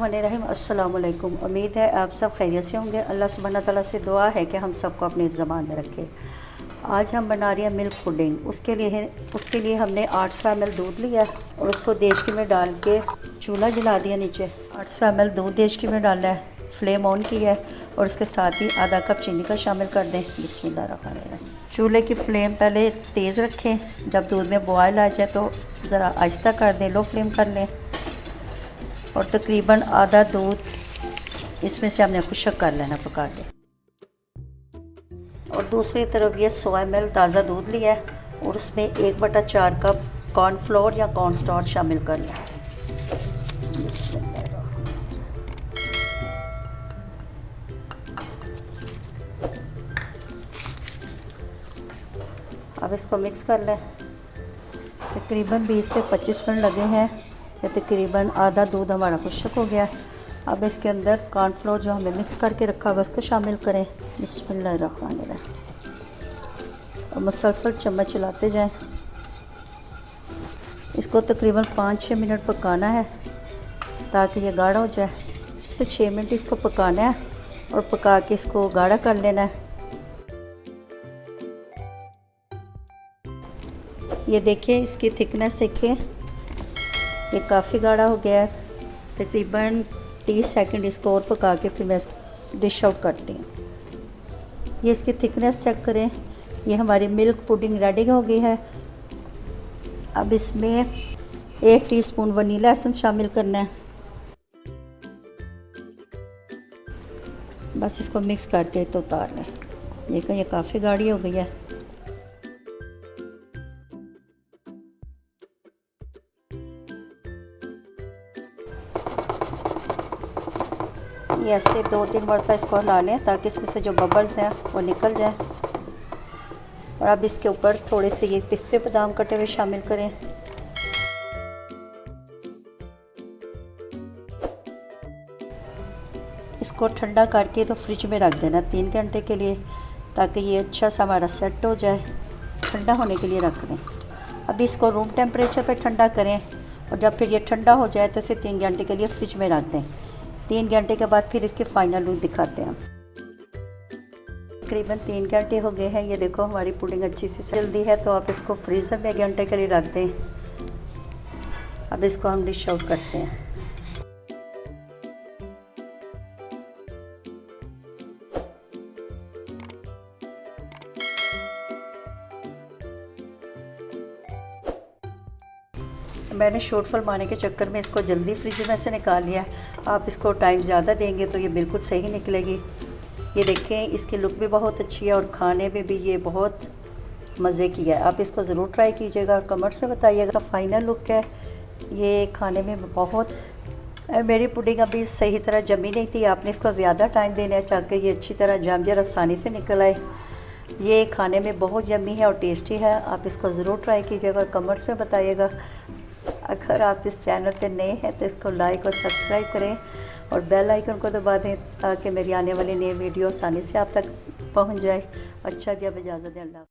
बिस्मिल्लाहिर्रहमानिर्रहीम। अस्सलाम वालेकुम। उम्मीद है आप सब खैरियत से होंगे। अल्लाह सुब्हाना तआला से दुआ है कि हम सबको अपनी ज़बान में रखे। आज हम बना रहे हैं मिल्क पुडिंग। उसके लिए हमने 800 ml दूध लिया और उसको देशकी में डाल के चूल्हा जला दिया। नीचे 800 ml दूध देशकी में डालना है, फ्लेम ऑन किया है और उसके साथ ही आधा कप चीनी का शामिल कर दें। बिस्मिल्लाहिर्रहमानिर्रहीम। चूल्हे की फ्लेम पहले तेज़ रखें, जब दूध में बॉयल आ जाए तो ज़रा आहिस्ता कर दें, लो फ्लेम कर लें और तकरीबन आधा दूध इसमें से हमने खुशक कर लेना, पका के। और दूसरी तरफ ये 100 ml ताज़ा दूध लिया है और उसमें 1/4 कप कॉर्नफ्लोर या कॉर्नस्टार्च शामिल कर लें। अब इसको मिक्स कर लें। तकरीबन 20 से 25 मिनट लगे हैं। या तकरीबन आधा दूध हमारा खुशक हो गया। अब इसके अंदर कॉर्नफ्लोर जो हमने मिक्स करके रखा है उसको शामिल करें। बिस्मिल्लाहिर्रहमानिर्रहीम। और मुसलसल चम्मच चलाते जाएं। इसको तकरीबन 5-6 मिनट पकाना है ताकि ये गाढ़ा हो जाए। तो 6 मिनट इसको पकाना है और पका के इसको गाढ़ा कर लेना है। ये देखिए, इसकी थिकनेस देखिए, ये काफ़ी गाढ़ा हो गया है। तकरीबन 30 सेकंड इसको और पका के फिर मैं डिश आउट करती हूँ। ये इसकी थिकनेस चेक करें। ये हमारी मिल्क पुडिंग रेडी हो गई है। अब इसमें 1 टीस्पून वनीला एसेंस शामिल करना है। बस इसको मिक्स करके तो उतार लें। ये काफ़ी गाढ़ी हो गई है। ये ऐसे 2-3 मरतबा इसको हिला लें ताकि इसमें से जो बबल्स हैं वो निकल जाएं। और अब इसके ऊपर थोड़े से ये पिस्ते बादाम कटे हुए शामिल करें। इसको ठंडा करके तो फ्रिज में रख देना 3 घंटे के लिए, ताकि ये अच्छा सा हमारा सेट हो जाए। ठंडा होने के लिए रख दें। अब इसको रूम टेम्परेचर पे ठंडा करें और जब फिर ये ठंडा हो जाए तो इसे 3 घंटे के लिए फ्रिज में रख दें। 3 घंटे के बाद फिर इसके फाइनल लुक दिखाते हैं। तकरीबन 3 घंटे हो गए हैं। ये देखो हमारी पुडिंग अच्छी सी जल्दी है, तो आप इसको फ्रीज़र में 1 घंटे के लिए रख दें। अब इसको हम डिश आउट करते हैं। मैंने शॉर्ट फिल्माने के चक्कर में इसको जल्दी फ्रिज में से निकाल लिया। आप इसको टाइम ज़्यादा देंगे तो ये बिल्कुल सही निकलेगी। ये देखें, इसकी लुक भी बहुत अच्छी है और खाने में भी ये बहुत मज़े की है। आप इसको ज़रूर ट्राई कीजिएगा और कमेंट्स में बताइएगा फाइनल लुक है। ये खाने में बहुत, मेरी पुडिंग अभी सही तरह जमी नहीं थी। आपने इसको ज़्यादा टाइम देना है ताकि ये अच्छी तरह जम जाए, आसानी से निकल आए। ये खाने में बहुत यम्मी है और टेस्टी है। आप इसको ज़रूर ट्राई कीजिएगा और कमेंट्स में बताइएगा। अगर आप इस चैनल पे नए हैं तो इसको लाइक और सब्सक्राइब करें और बेल आइकन को दबा दें ताकि मेरी आने वाली नई वीडियो आसानी से आप तक पहुंच जाए। अच्छा, जब इजाज़त दें। अल्लाह।